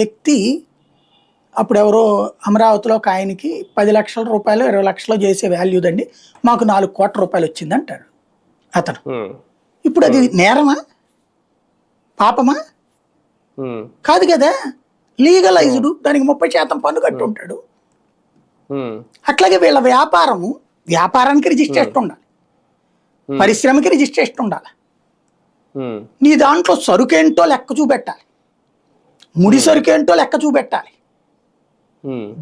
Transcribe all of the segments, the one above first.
వ్యక్తి అప్పుడు ఎవరో అమరావతిలో ఒక ఆయనకి 10 లక్షల రూపాయలు 20 లక్షలు చేసే వాల్యూదండి, మాకు 4 కోట్ల రూపాయలు వచ్చింది అంటాడు అతను. ఇప్పుడు అది నేరమా, పాపమా? కాదు కదా, లీగలైజ్డ్, దానికి 30% పన్ను కట్టి ఉంటాడు. అట్లాగే వీళ్ళ వ్యాపారానికి రిజిస్ట్రేషన్ ఉండాలి, పరిశ్రమకి రిజిస్ట్రేషన్ ఉండాలి. నీ దాంట్లో సరుకేంటో లెక్క చూపెట్టాలి, ముడి సరుకేంటో లెక్క చూపెట్టాలి,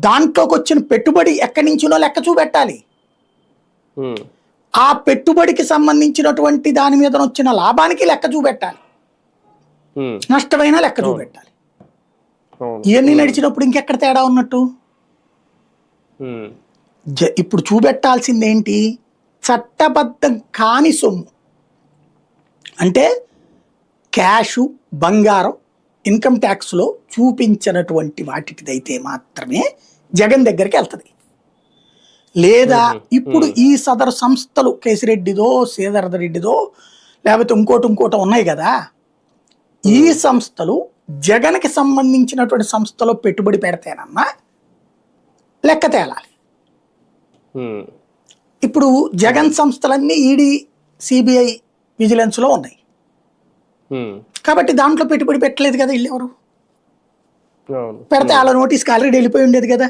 దాంట్లోకి వచ్చిన పెట్టుబడి ఎక్కడి నుంచినో లెక్క చూపెట్టాలి, ఆ పెట్టుబడికి సంబంధించినటువంటి దాని మీద వచ్చిన లాభానికి లెక్క చూపెట్టాలి, నష్టమైనా లెక్క చూపెట్టాలి. ఇవన్నీ నడిచినప్పుడు ఇంకెక్కడ తేడా ఉన్నట్టు? ఇప్పుడు చూపెట్టాల్సింది ఏంటి? చట్టబద్ధం కాని సొమ్ము అంటే క్యాషు, బంగారం ఇన్కమ్ ట్యాక్స్లో చూపించినటువంటి వాటిదైతే మాత్రమే జగన్ దగ్గరికి వెళ్తుంది. లేదా ఇప్పుడు ఈ సదరు సంస్థలు కేసిరెడ్డిదో శ్రీధర్ రెడ్డిదో లేకపోతే ఇంకోటి ఉన్నాయి కదా, ఈ సంస్థలు జగన్కి సంబంధించినటువంటి సంస్థలో పెట్టుబడి పెడితేనన్నా లెక్క తేలాలి. ఇప్పుడు జగన్ సంస్థలన్నీ ఈడీ, సిబిఐ విజిలెన్స్లో ఉన్నాయి కాబట్టి దాంట్లో పెట్టుబడి పెట్టలేదు కదా వీళ్ళు ఎవరు. పెడితే వాళ్ళ నోటీస్కి ఆల్రెడీ వెళ్ళిపోయి ఉండేది కదా.